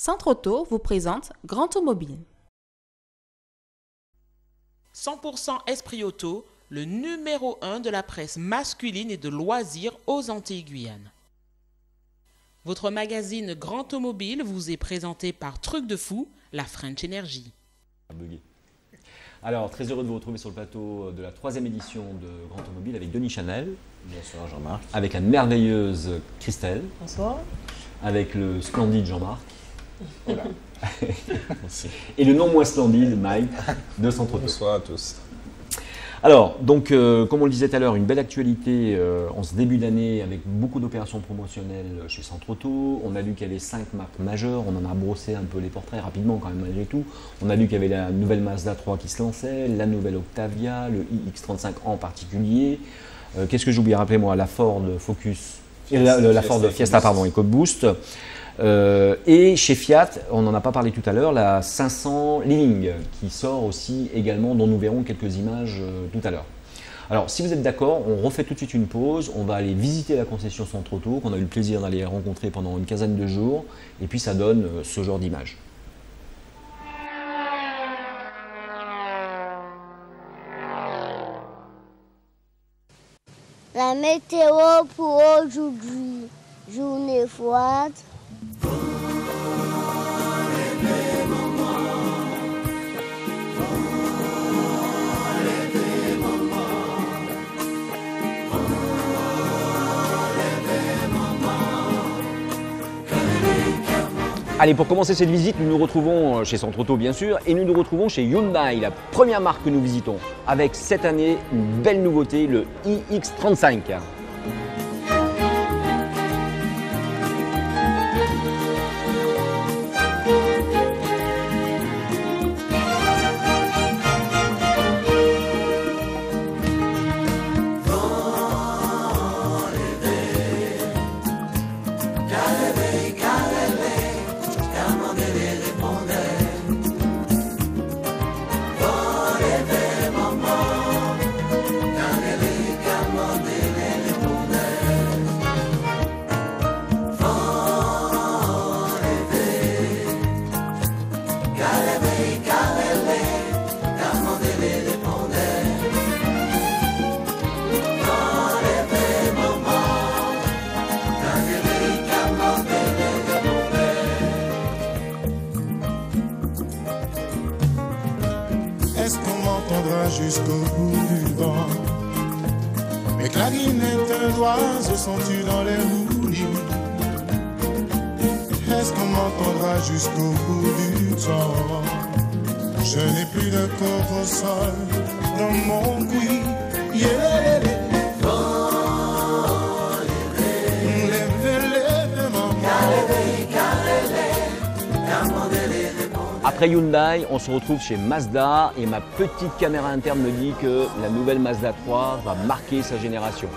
Centre-Auto vous présente Grand Automobile. 100% Esprit Auto, le numéro 1 de la presse masculine et de loisirs aux Antilles-Guyane. Votre magazine Grand Automobile vous est présenté par Truc de Fou, la French Energy. Alors, très heureux de vous retrouver sur le plateau de la 3e édition de Grand Automobile avec Denis Chanel. Bonsoir Jean-Marc. Avec la merveilleuse Christelle. Bonsoir. Avec le splendide Jean-Marc. Voilà. Et le non moins splendide Mike de Centre-Auto. Bonsoir à tous. Alors, donc, comme on le disait tout à l'heure, une belle actualité en ce début d'année avec beaucoup d'opérations promotionnelles chez Centre-Auto. On a vu qu'il y avait 5 marques majeures, on en a brossé un peu les portraits rapidement quand même malgré tout. On a vu qu'il y avait la nouvelle Mazda 3 qui se lançait, la nouvelle Octavia, le iX35 en particulier. Qu'est-ce que j'ai oublié? Rappelez-moi, la Ford Focus, la Ford Fiesta, pardon, EcoBoost. Et chez Fiat, on n'en a pas parlé tout à l'heure, la 500 Living qui sort aussi également, dont nous verrons quelques images tout à l'heure. Alors si vous êtes d'accord, on refait tout de suite une pause, on va aller visiter la concession Centre-Auto, qu'on a eu le plaisir d'aller rencontrer pendant une quinzaine de jours, et puis ça donne ce genre d'image. La météo pour aujourd'hui, journée froide. Allez, pour commencer cette visite, nous nous retrouvons chez Centre-Auto bien sûr, et nous nous retrouvons chez Hyundai, la première marque que nous visitons, avec cette année une belle nouveauté, le iX35. Est-ce qu'on m'entendra jusqu'au bout du vent? Mes clarinettes d'oiseaux sont-tu dans les roulis? Est-ce qu'on m'entendra jusqu'au bout du temps? Je n'ai plus de corps au sol dans mon couille. Yeah. Après Hyundai, on se retrouve chez Mazda et ma petite caméra interne me dit que la nouvelle Mazda 3 va marquer sa génération.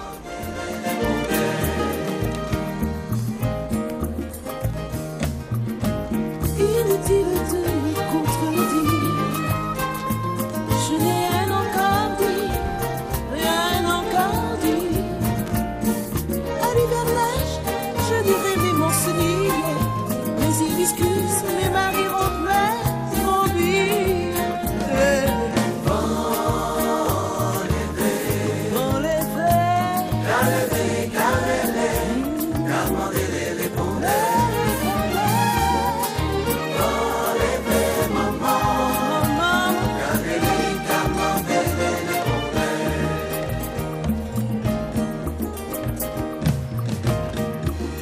Inutile de me contredire, je n'ai rien encore dit. À l'hivernage, je dirai mes monseigneurs, mes hibiscus, mes maris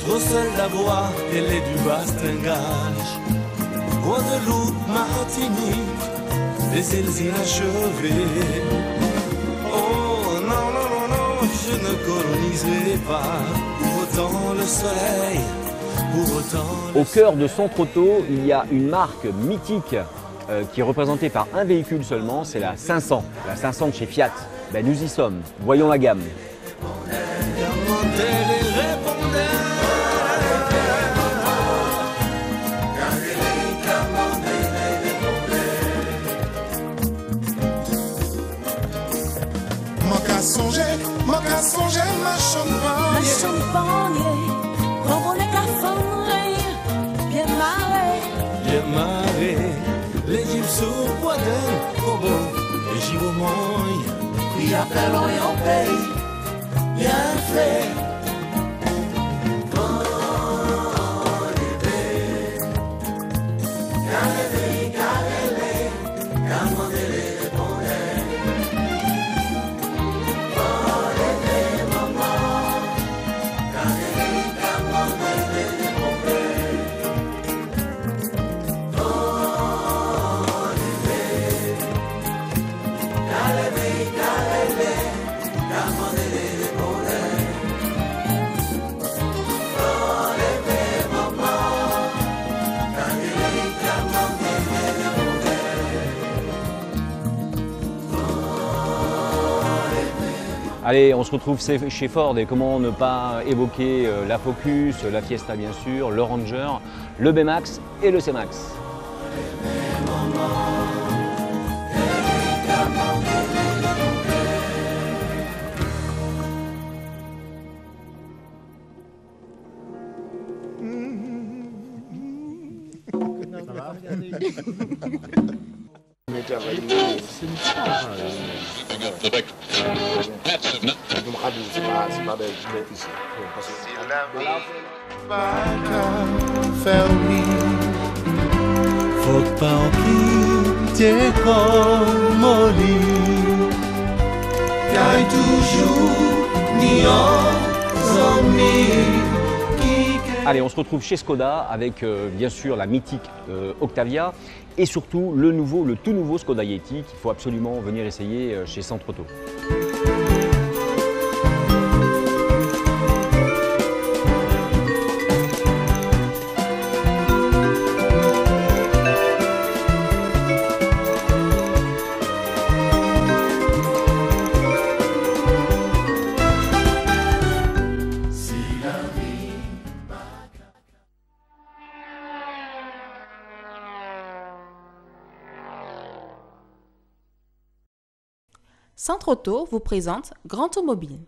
Trop seul d'avoir qu'elle est du bastingage, Guadeloupe, Martinique, des îles inachevées. Oh non, je ne coloniserai pas pour autant le soleil, pour autant. Au cœur de Centre-Auto, il y a une marque mythique qui est représentée par un véhicule seulement, c'est la 500. La 500 de chez Fiat. Ben, nous y sommes, voyons la gamme. Songer ma champagne, ronronne cafondre, bien marré. mon, puis appelle en pays, bien fait. Allez, on se retrouve chez Ford et comment ne pas évoquer la Focus, la Fiesta bien sûr, le Ranger, le B-Max et le C-Max. Faut pas quitter comme Molly, car toujours ni en zombie. Allez, on se retrouve chez Skoda avec bien sûr la mythique Octavia et surtout le tout nouveau Skoda Yeti qu'il faut absolument venir essayer chez Centre Auto. Centre Auto vous présente Grand Automobile.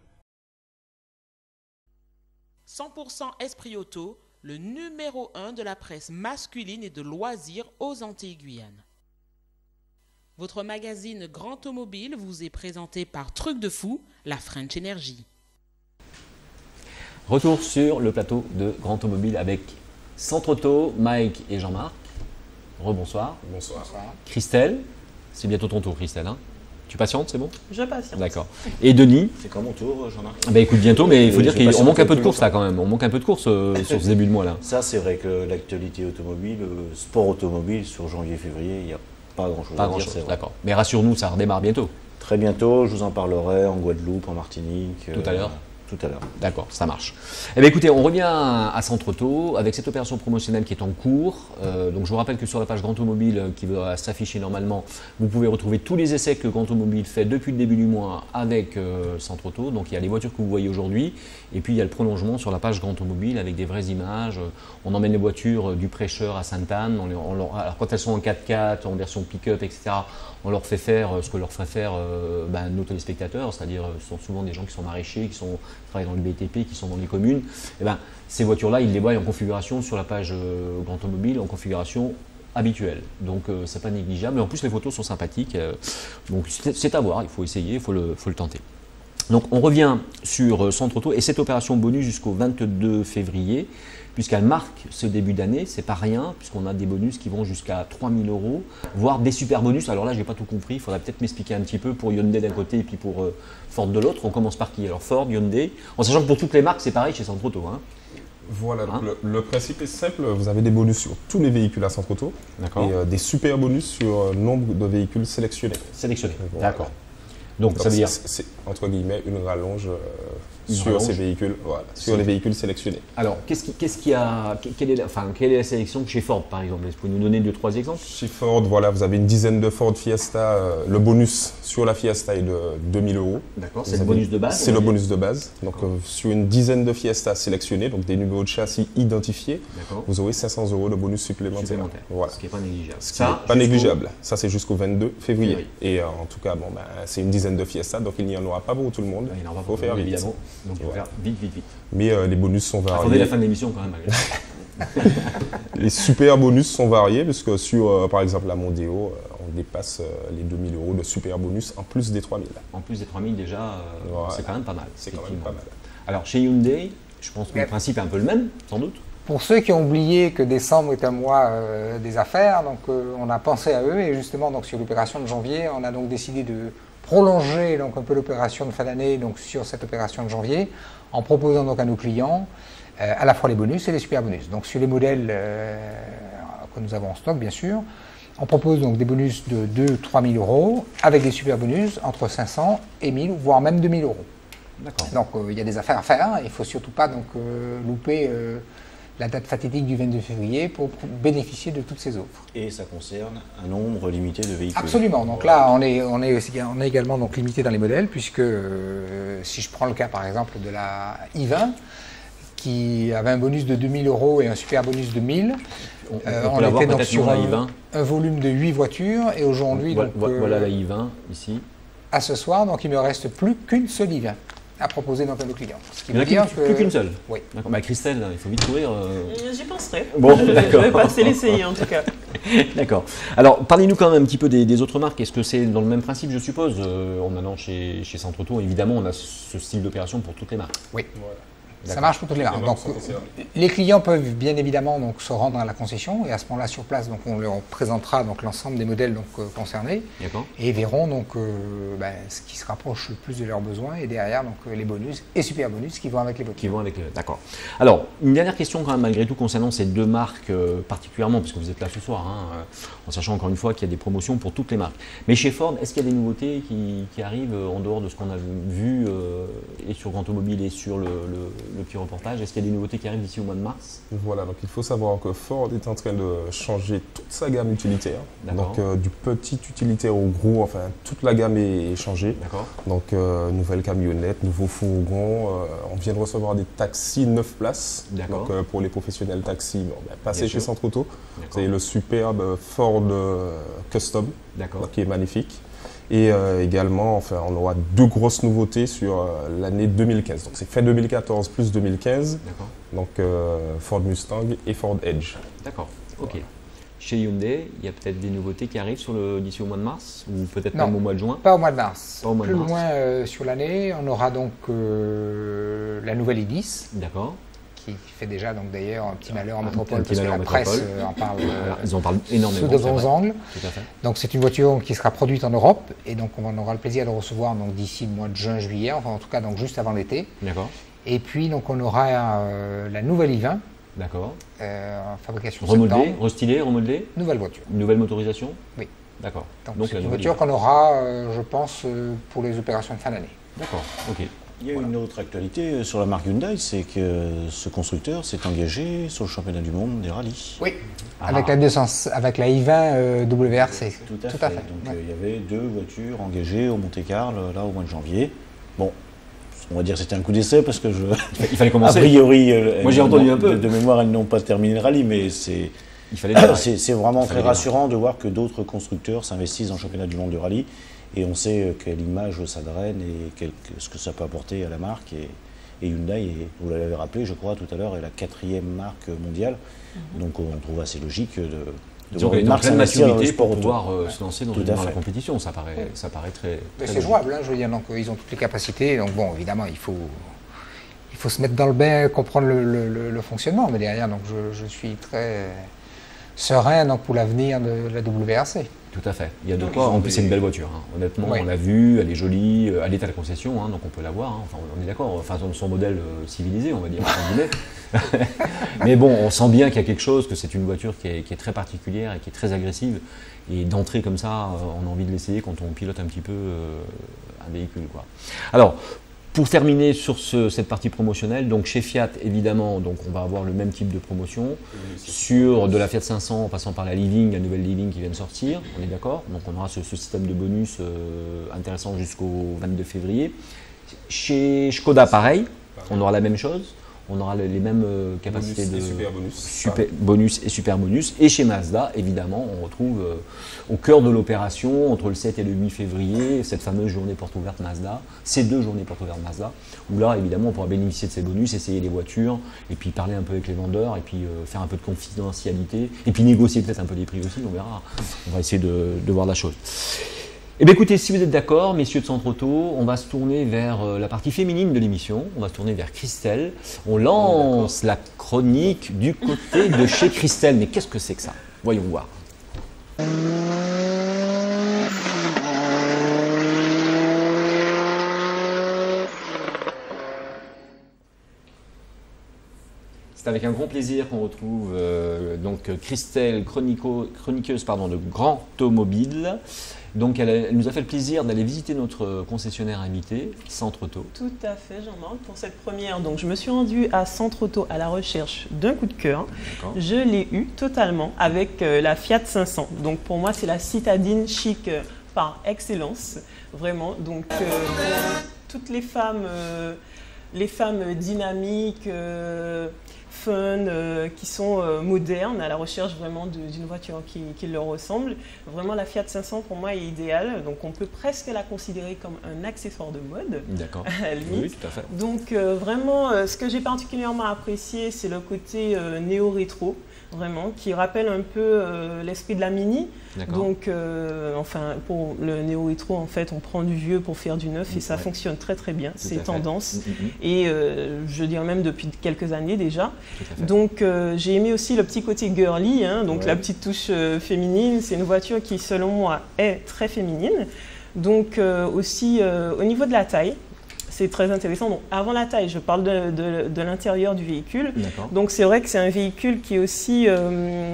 100% Esprit Auto, le numéro 1 de la presse masculine et de loisirs aux Antilles-Guyane. Votre magazine Grand Automobile vous est présenté par Truc de Fou, la French Energy. Retour sur le plateau de Grand Automobile avec Centre Auto, Mike et Jean-Marc. Rebonsoir. Bonsoir. Christelle, c'est bientôt ton tour Christelle, hein? Tu patientes, c'est bon? Je patiente. D'accord. Et Denis? C'est quand mon tour, Jean-Marc? Bah écoute, bientôt, mais il faut Oui, dire je qu'on manque un peu de plus course là quand même. On manque un peu de course sur ce début de mois là. Ça, c'est vrai que l'actualité automobile, sport automobile, sur janvier-février, il n'y a pas grand-chose Pas à grand dire, chose, c'est vrai. d'accord. Mais rassure-nous, ça redémarre bientôt. Très bientôt, je vous en parlerai en Guadeloupe, en Martinique. Tout à l'heure? Tout à l'heure. D'accord, ça marche. Eh bien écoutez, on revient à Centre Auto avec cette opération promotionnelle qui est en cours. Donc je vous rappelle que sur la page Grand Automobile qui va s'afficher normalement, vous pouvez retrouver tous les essais que Grand Automobile fait depuis le début du mois avec Centre Auto. Donc il y a les voitures que vous voyez aujourd'hui et puis il y a le prolongement sur la page Grand Automobile avec des vraies images. On emmène les voitures du Prêcheur à Sainte-Anne. Alors quand elles sont en 4x4, en version pick-up, etc., on leur fait faire ce que leur ferait faire nos téléspectateurs, c'est-à-dire ce sont souvent des gens qui sont maraîchers, qui travaillent dans le BTP, qui sont dans les communes. Et ces voitures-là, ils les voient en configuration sur la page Grand Automobile, en configuration habituelle. Donc c'est pas négligeable. Mais en plus, les photos sont sympathiques. Donc c'est à voir, il faut essayer, il faut le tenter. Donc on revient sur Centre Auto et cette opération bonus jusqu'au 22 février. Puisqu'elle marque ce début d'année, c'est pas rien, puisqu'on a des bonus qui vont jusqu'à 3 000 €, voire des super bonus. Alors là, j'ai pas tout compris, il faudrait peut-être m'expliquer un petit peu pour Hyundai d'un côté et puis pour Ford de l'autre. On commence par qui? Alors Ford, Hyundai, en sachant que pour toutes les marques, c'est pareil chez Centre Auto. Hein. Voilà, donc le principe est simple, vous avez des bonus sur tous les véhicules à Centre Auto et des super bonus sur nombre de véhicules sélectionnés. Sélectionnés, voilà. D'accord. Donc ça veut dire c'est entre guillemets une rallonge sur ces véhicules, voilà, sur les véhicules sélectionnés. Alors, quelle est la sélection chez Ford par exemple? Est-ce que vous pouvez nous donner 2-3 exemples? Chez Ford, voilà, vous avez une dizaine de Ford Fiesta. Le bonus sur la Fiesta est de 2 000 €. D'accord, c'est le bonus de base? C'est le bonus de base. Donc sur une dizaine de Fiesta sélectionnées, donc des numéros de châssis identifiés, vous aurez 500 € de bonus supplémentaire. Voilà. Ce qui n'est pas négligeable. Ce qui n'est pas négligeable. Ça, c'est jusqu'au 22 février. Et en tout cas, c'est une dizaine de Fiesta, donc il n'y en aura pas pour tout le monde. Il faut faire vite. Évidemment. Donc il faut faire vite. Mais les bonus sont variés. Attendez la fin de l'émission quand même. Les super bonus sont variés, puisque sur, par exemple, la Mondeo, on dépasse les 2 000 € de super bonus en plus des 3 000. En plus des 3 000 déjà, voilà. C'est quand même pas mal. C'est quand même pas mal. Alors chez Hyundai, je pense que le principe est un peu le même, sans doute. Pour ceux qui ont oublié que décembre est un mois des affaires, donc on a pensé à eux et justement donc sur l'opération de janvier, on a donc décidé de prolonger donc un peu l'opération de fin d'année donc sur cette opération de janvier en proposant donc à nos clients à la fois les bonus et les super bonus. Donc sur les modèles que nous avons en stock bien sûr, on propose donc des bonus de 2-3 000 € avec des super bonus entre 500 et 1 000 voire même 2 000 €. D'accord. Donc il y a des affaires à faire, il ne faut surtout pas donc louper la date fatidique du 22 février pour bénéficier de toutes ces offres. Et ça concerne un nombre limité de véhicules. Absolument. Donc là, on est également donc limité dans les modèles, puisque si je prends le cas par exemple de la i20, qui avait un bonus de 2 000 € et un super bonus de 1 000, on était donc sur un volume de 8 voitures, et aujourd'hui... Voilà la i20 ici. À ce soir, donc il ne me reste plus qu'une seule i20 à proposer donc à nos clients. Ce qui veut dire plus qu'une seule. Oui. Bah, Christelle, il faut vite courir. J'y penserai. Bon, je vais passer l'essayer en tout cas. D'accord. Alors, parlez-nous quand même un petit peu des autres marques. Est-ce que c'est dans le même principe, je suppose en allant chez Centre-Auto, évidemment, on a ce style d'opération pour toutes les marques. Oui. Voilà. Ça marche pour toutes les marques. Donc, les clients peuvent bien évidemment donc, se rendre à la concession et à ce moment-là sur place donc, on leur présentera donc, l'ensemble des modèles donc, concernés et verront donc, ce qui se rapproche le plus de leurs besoins et derrière donc, les bonus et super bonus qui vont avec les voitures. D'accord. Alors, une dernière question quand même malgré tout concernant ces deux marques particulièrement, parce que vous êtes là ce soir, en sachant encore une fois qu'il y a des promotions pour toutes les marques. Mais chez Ford, est-ce qu'il y a des nouveautés qui arrivent en dehors de ce qu'on a vu et sur Grand Automobile et sur le petit reportage? Est-ce qu'il y a des nouveautés qui arrivent d'ici au mois de mars? Voilà, donc il faut savoir que Ford est en train de changer toute sa gamme utilitaire. Donc du petit utilitaire au gros, enfin toute la gamme est changée. Donc nouvelle camionnette, nouveau fourgon. On vient de recevoir des taxis 9 places. Donc pour les professionnels taxis, passez chez Centre-Auto. Vous avez le superbe Ford Custom, qui est magnifique. Et également, enfin, on aura deux grosses nouveautés sur l'année 2015. Donc c'est fin 2014 plus 2015. Donc Ford Mustang et Ford Edge. D'accord, ok. Voilà. Chez Hyundai, il y a peut-être des nouveautés qui arrivent d'ici au mois de mars ou peut-être même au mois de juin? Pas au mois de mars. Plus loin sur l'année, on aura donc la nouvelle i10. D'accord. Qui fait déjà donc d'ailleurs un petit malheur en métropole parce que la presse en parle, ils en parlent énormément sous de bons angles. Tout à fait. Donc c'est une voiture qui sera produite en Europe et donc on aura le plaisir de recevoir donc d'ici le mois de juin, juillet, enfin en tout cas donc juste avant l'été. D'accord. Et puis donc on aura la nouvelle i20. D'accord. Fabrication remodelée, restylée, remodelée. Nouvelle voiture. Une nouvelle motorisation. Oui. D'accord. Donc c'est une voiture qu'on aura, je pense, pour les opérations de fin d'année. D'accord. Ok. Il y a une autre actualité sur la marque Hyundai, c'est que ce constructeur s'est engagé sur le championnat du monde des rallyes. Oui, avec la i20 WRC. Tout à fait. Donc il y avait deux voitures engagées au Monte-Carlo là au mois de janvier. Bon, on va dire que c'était un coup d'essai parce que il fallait commencer. A priori, moi j'ai entendu un peu. De mémoire, elles n'ont pas terminé le rallye, mais c'est. Il fallait dire. C'est vraiment très rassurant de voir que d'autres constructeurs s'investissent dans le championnat du monde de rallye. Et on sait quelle image ça draine et ce que ça peut apporter à la marque. Et Hyundai, vous l'avez rappelé, je crois, tout à l'heure, est la 4e marque mondiale. Donc on trouve assez logique de voir une marque s'investir dans le sport pour pouvoir se lancer dans la compétition. Ça paraît très c'est jouable, je veux dire. Donc ils ont toutes les capacités. Donc bon, évidemment, il faut se mettre dans le bain, comprendre le fonctionnement. Mais derrière, donc je suis très serein donc, pour l'avenir de la WRC. Tout à fait. Il y a de quoi. En plus, c'est une belle voiture. Honnêtement, on l'a vue, elle est jolie, elle est à la concession, donc on peut la voir. Enfin, on est d'accord. Enfin, son modèle civilisé, on va dire. Mais bon, on sent bien qu'il y a quelque chose, que c'est une voiture qui est très particulière et qui est très agressive. Et d'entrer comme ça, on a envie de l'essayer quand on pilote un petit peu un véhicule, quoi. Alors, pour terminer sur cette partie promotionnelle, donc chez Fiat, évidemment, donc on va avoir le même type de promotion sur de la Fiat 500 en passant par la Living, la nouvelle Living qui vient de sortir, on est d'accord. Donc on aura ce système de bonus intéressant jusqu'au 22 février. Chez Skoda, pareil, on aura la même chose. on aura les mêmes capacités bonus de et super bonus. bonus et super bonus. Et chez Mazda, évidemment, on retrouve au cœur de l'opération, entre le 7 et le 8 février, cette fameuse journée porte ouverte Mazda, ces 2 journées porte ouverte Mazda, où là, évidemment, on pourra bénéficier de ces bonus, essayer les voitures, et puis parler un peu avec les vendeurs, et puis faire un peu de confidentialité, et puis négocier peut-être un peu les prix aussi, on verra. On va essayer de voir la chose. Eh bien écoutez, si vous êtes d'accord, messieurs de Centre Auto, on va se tourner vers la partie féminine de l'émission, on va se tourner vers Christelle. On lance la chronique du côté de chez Christelle. Mais qu'est-ce que c'est que ça? Voyons voir. C'est avec un grand plaisir qu'on retrouve donc Christelle, chroniqueuse de Grand Automobile. Donc elle nous a fait le plaisir d'aller visiter notre concessionnaire invité, Centre Auto. Tout à fait, Jean-Marc, pour cette première. Donc je me suis rendue à Centre Auto à la recherche d'un coup de cœur. Je l'ai eu totalement avec la Fiat 500. Donc pour moi, c'est la citadine chic par excellence, vraiment. Donc pour toutes les femmes dynamiques, fun, qui sont modernes, à la recherche vraiment d'une voiture qui leur ressemble. Vraiment, la Fiat 500 pour moi est idéale. Donc, on peut presque la considérer comme un accessoire de mode. D'accord. À la limite. Oui, tout à fait. Donc, vraiment, ce que j'ai particulièrement apprécié, c'est le côté néo-rétro, vraiment, qui rappelle un peu l'esprit de la Mini. Donc, enfin, pour le néo-rétro, en fait, on prend du vieux pour faire du neuf et ça fonctionne très très bien. C'est tendance. Et je dirais même depuis quelques années déjà. Donc, j'ai aimé aussi le petit côté girly, hein, donc la petite touche féminine. C'est une voiture qui, selon moi, est très féminine. Donc, aussi, au niveau de la taille, c'est très intéressant. Donc, avant la taille, je parle de l'intérieur du véhicule. Donc, c'est vrai que c'est un véhicule qui est aussi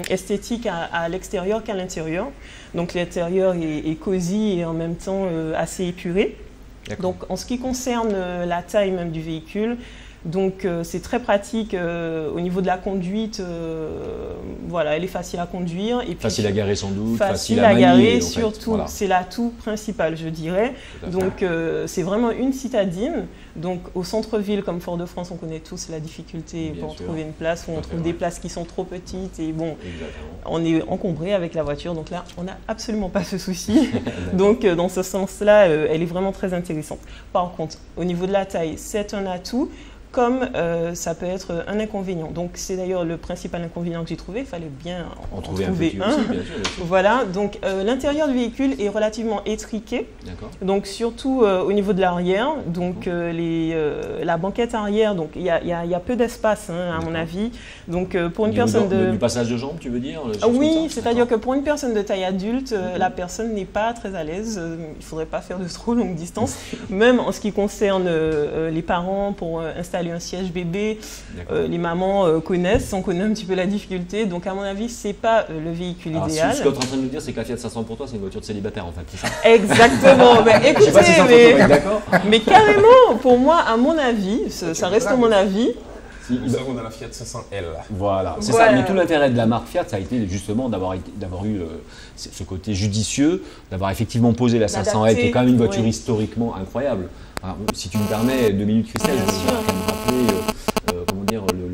esthétique à l'extérieur qu'à l'intérieur. Donc, l'intérieur est cosy et en même temps assez épuré. Donc, en ce qui concerne la taille même du véhicule, donc c'est très pratique au niveau de la conduite. Voilà, elle est facile à conduire. Et puis, facile à garer sans doute. Facile à garer surtout. Voilà. C'est l'atout principal, je dirais. Donc c'est vraiment une citadine. Donc au centre-ville comme Fort-de-France, on connaît tous la difficulté pour trouver une place. Où on trouve des places qui sont trop petites et bon, on est encombré avec la voiture. Donc là, on n'a absolument pas ce souci. Donc dans ce sens-là, elle est vraiment très intéressante. Par contre, au niveau de la taille, c'est un atout. Comme ça peut être un inconvénient. Donc c'est d'ailleurs le principal inconvénient que j'ai trouvé, il fallait bien en trouver un. Aussi, bien sûr. Voilà, donc l'intérieur du véhicule est relativement étriqué, donc surtout au niveau de l'arrière, donc la banquette arrière, donc il y a peu d'espace à mon avis. Donc pour une personne du passage de jambes, tu veux dire? Oui, c'est-à-dire que pour une personne de taille adulte, la personne n'est pas très à l'aise, il ne faudrait pas faire de trop longue distance, même en ce qui concerne les parents pour installer un siège bébé, les mamans connaissent, on connaît un petit peu la difficulté, donc à mon avis c'est pas le véhicule idéal. Ce que tu es en train de nous dire, c'est que la Fiat 500 pour toi c'est une voiture de célibataire en fait, c'est ça? Exactement, mais écoutez, mais carrément, pour moi, à mon avis, ça reste à mon avis. Nous avons dans la Fiat 500L. Voilà, c'est ça. Mais tout l'intérêt de la marque Fiat, ça a été justement d'avoir eu ce côté judicieux, d'avoir effectivement posé la 500L, qui est quand même une voiture historiquement incroyable. Alors, si tu me permets 2 minutes, Christelle, je vais me rappeler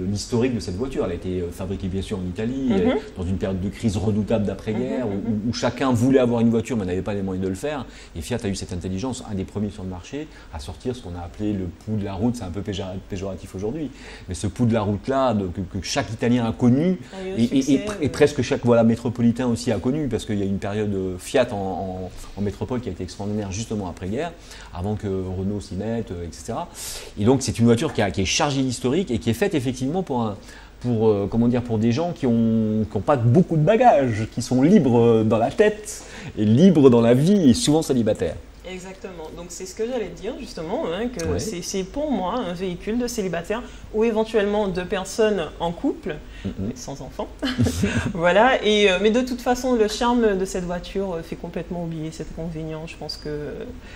l'historique de cette voiture. Elle a été fabriquée bien sûr en Italie, dans une période de crise redoutable d'après-guerre, où chacun voulait avoir une voiture mais n'avait pas les moyens de le faire. Et Fiat a eu cette intelligence, un des premiers sur le marché, à sortir ce qu'on a appelé le pouls de la route. C'est un peu péjoratif aujourd'hui, mais ce pouls de la route-là, que chaque Italien a connu, et presque chaque métropolitain aussi a connu, parce qu'il y a une période Fiat en métropole qui a été extraordinaire justement après-guerre, avant que Renault s'y mette, etc. Et donc c'est une voiture qui est chargée d'historique et qui est faite effectivement pour des gens qui n'ont pas beaucoup de bagages, qui sont libres dans la tête et libres dans la vie et souvent célibataires. Exactement, donc c'est ce que j'allais dire justement, que c'est pour moi un véhicule de célibataire ou éventuellement de personnes en couple, sans enfants. Voilà, mais de toute façon le charme de cette voiture fait complètement oublier cet inconvénient, je pense que...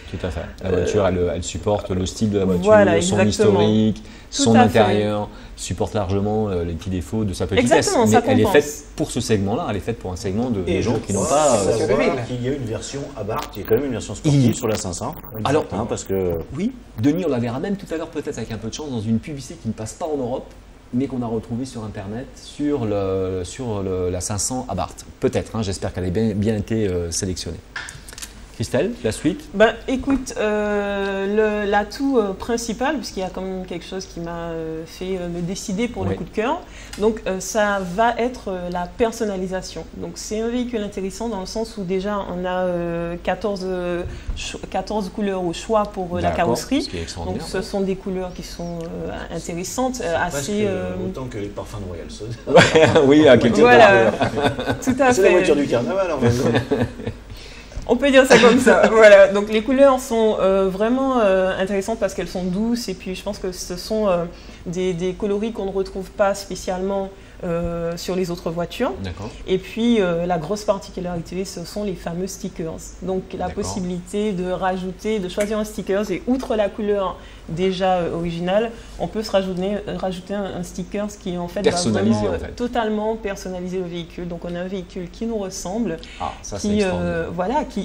Tout à fait, la voiture elle supporte le style de la voiture, son historique, son intérieur supporte largement les petits défauts de sa petite Exactement, vitesse. ça Mais elle est compense. faite pour ce segment-là, elle est faite pour un segment de gens qui n'ont pas. pas. Il y a une version Abarth, qui est quand même une version sportive sur la 500. Alors, parce que. Oui, Denis, on la verra même tout à l'heure, peut-être avec un peu de chance, dans une publicité qui ne passe pas en Europe, mais qu'on a retrouvée sur Internet, sur la 500 Abarth. Peut-être, hein, j'espère qu'elle a bien été sélectionnée. Christelle, la suite? Ben, écoute, l'atout principal, puisqu'il y a quand même quelque chose qui m'a fait me décider pour le coup de cœur, donc ça va être la personnalisation. Donc c'est un véhicule intéressant dans le sens où déjà on a 14 couleurs au choix pour la carrosserie. Donc ce sont des couleurs qui sont intéressantes, assez... autant que les parfums de Royal Saud. Oui, à quelque part. Voilà, tout à fait. C'est la voiture du carnaval en fait. On peut dire ça comme ça. Voilà. Donc les couleurs sont vraiment intéressantes parce qu'elles sont douces et puis je pense que ce sont des coloris qu'on ne retrouve pas spécialement sur les autres voitures. Et puis la grosse particularité, ce sont les fameux stickers. Donc la possibilité de rajouter, de choisir un sticker et outre la couleur déjà originale, on peut se rajouter un sticker qui en fait va vraiment totalement personnaliser le véhicule. Donc on a un véhicule qui nous ressemble,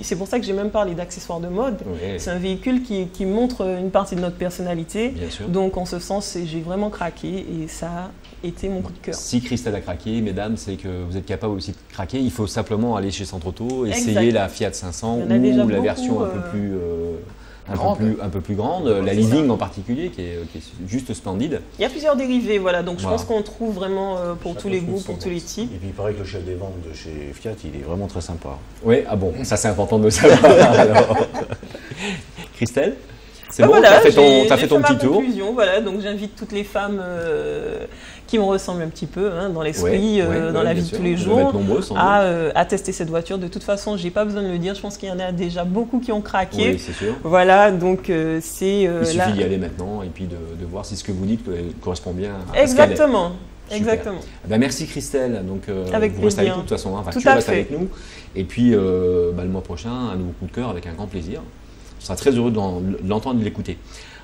c'est pour ça que j'ai même parlé d'accessoires de mode. C'est un véhicule qui montre une partie de notre personnalité. Donc en ce sens, j'ai vraiment craqué et ça a été mon coup de cœur. Si Christelle a craqué, mesdames, c'est que vous êtes capable aussi de craquer. Il faut simplement aller chez Centre-Auto, essayer la Fiat 500 ou la version un peu plus grande, la Living en particulier, qui est juste splendide. Il y a plusieurs dérivés, voilà, donc je pense qu'on trouve vraiment pour tous les goûts, pour tous les types. Et puis il paraît que le chef des ventes de chez Fiat, il est vraiment très sympa. Oui, ah bon, ça c'est important de le savoir. Alors. Christelle, c'est bon, voilà, tu as fait ton petit tour. Voilà, donc j'invite toutes les femmes qui me ressemblent un petit peu dans l'esprit, dans la vie de tous les jours, à tester cette voiture. De toute façon, je n'ai pas besoin de le dire, je pense qu'il y en a déjà beaucoup qui ont craqué. Oui, c'est sûr. Voilà, donc c'est... il suffit d'y aller maintenant et puis de voir si ce que vous dites correspond bien à Exactement. ce qu'elle est. Exactement. Ben, merci Christelle. Donc, avec vous plaisir. restez avec nous de toute façon, tu restes avec nous. Et puis le mois prochain, un nouveau coup de cœur avec un grand plaisir. Je serai très heureux de l'entendre et de l'écouter.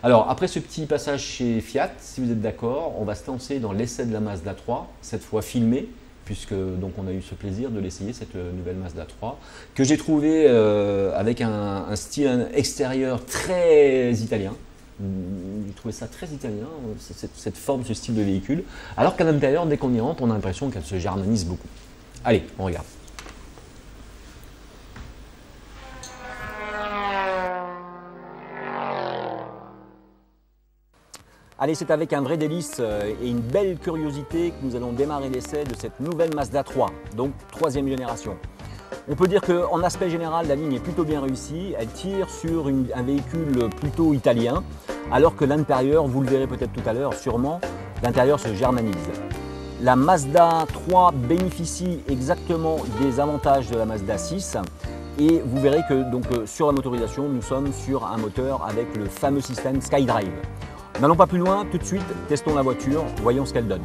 Alors, après ce petit passage chez Fiat, si vous êtes d'accord, on va se lancer dans l'essai de la Mazda 3, cette fois filmé, puisque donc on a eu ce plaisir de l'essayer, cette nouvelle Mazda 3, que j'ai trouvé avec un style extérieur très italien. J'ai trouvé ça très italien, cette forme, ce style de véhicule, alors qu'à l'intérieur, dès qu'on y rentre, on a l'impression qu'elle se germanise beaucoup. Allez, on regarde. Allez, c'est avec un vrai délice et une belle curiosité que nous allons démarrer l'essai de cette nouvelle Mazda 3, donc 3e génération. On peut dire qu'en aspect général, la ligne est plutôt bien réussie. Elle tire sur un véhicule plutôt italien, alors que l'intérieur, vous le verrez peut-être tout à l'heure, sûrement, l'intérieur se germanise. La Mazda 3 bénéficie exactement des avantages de la Mazda 6. Et vous verrez que donc, sur la motorisation, nous sommes sur un moteur avec le fameux système SkyDrive. N'allons pas plus loin, tout de suite, testons la voiture, voyons ce qu'elle donne.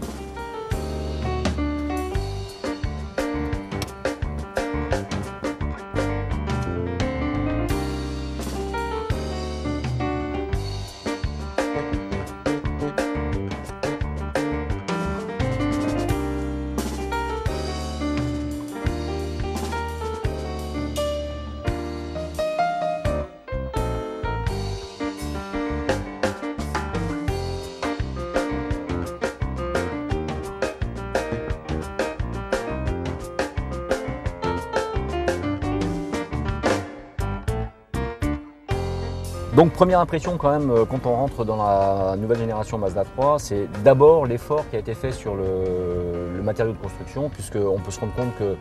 Donc première impression quand même quand on rentre dans la nouvelle génération Mazda 3, c'est d'abord l'effort qui a été fait sur le matériau de construction, puisqu'on peut se rendre compte que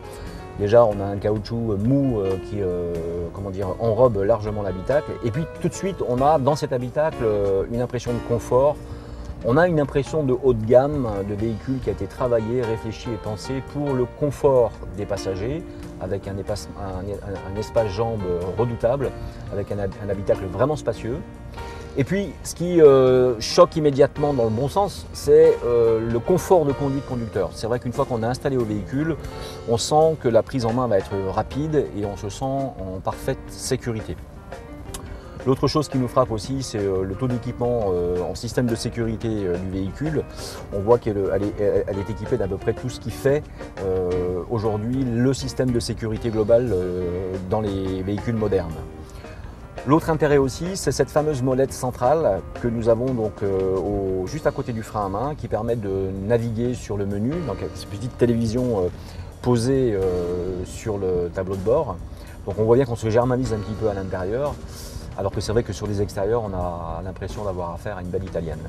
déjà on a un caoutchouc mou qui enrobe largement l'habitacle, et puis tout de suite on a dans cet habitacle une impression de confort, on a une impression de haut de gamme, de véhicule qui a été travaillé, réfléchi et pensé pour le confort des passagers, avec un espace jambes redoutable, avec un habitacle vraiment spacieux. Et puis, ce qui choque immédiatement dans le bon sens, c'est le confort de conduite conducteur. C'est vrai qu'une fois qu'on est installé au véhicule, on sent que la prise en main va être rapide et on se sent en parfaite sécurité. L'autre chose qui nous frappe aussi, c'est le taux d'équipement en système de sécurité du véhicule. On voit qu'elle est équipée d'à peu près tout ce qui fait aujourd'hui le système de sécurité global dans les véhicules modernes. L'autre intérêt aussi, c'est cette fameuse molette centrale que nous avons donc juste à côté du frein à main, qui permet de naviguer sur le menu, donc cette petite télévision posée sur le tableau de bord. Donc on voit bien qu'on se germanise un petit peu à l'intérieur, alors que c'est vrai que sur les extérieurs, on a l'impression d'avoir affaire à une belle italienne.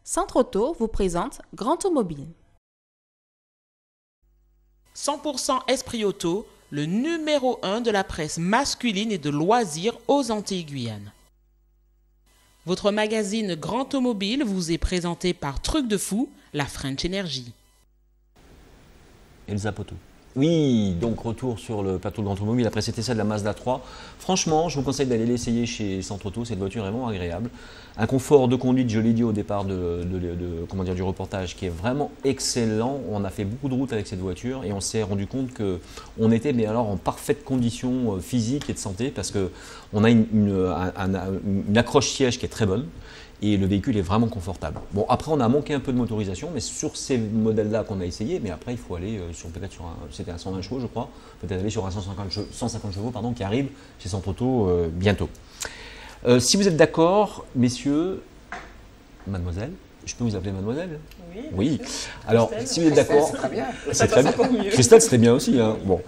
Centre Auto vous présente Grand Automobile. 100% Esprit Auto, le numéro 1 de la presse masculine et de loisirs aux Antilles-Guyane. Votre magazine Grand Automobile vous est présenté par Truc de Fou, la French Energy. Elsa Poto. Oui, donc retour sur le plateau de Grand Automobile. Après, c'était ça de la Mazda 3. Franchement, je vous conseille d'aller l'essayer chez Centre Auto. Cette voiture est vraiment agréable. Un confort de conduite, je l'ai dit au départ du reportage, qui est vraiment excellent. On a fait beaucoup de routes avec cette voiture et on s'est rendu compte qu'on était en parfaite condition physique et de santé parce qu'on a une accroche siège qui est très bonne. Et le véhicule est vraiment confortable. Bon, après, on a manqué un peu de motorisation, mais sur ces modèles-là qu'on a essayé, mais après, il faut aller peut-être sur c'était un 120 chevaux, je crois, peut-être aller sur un 150 chevaux, pardon, qui arrive chez Centre Auto bientôt. Si vous êtes d'accord, messieurs, mademoiselle, je peux vous appeler mademoiselle? Oui. Alors, si vous êtes d'accord, c'est très bien. Christelle, c'était bien aussi. Hein. Bon.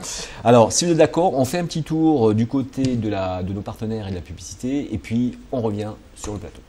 Alors, si vous êtes d'accord, on fait un petit tour du côté de nos partenaires et de la publicité, et puis on revient sur le plateau.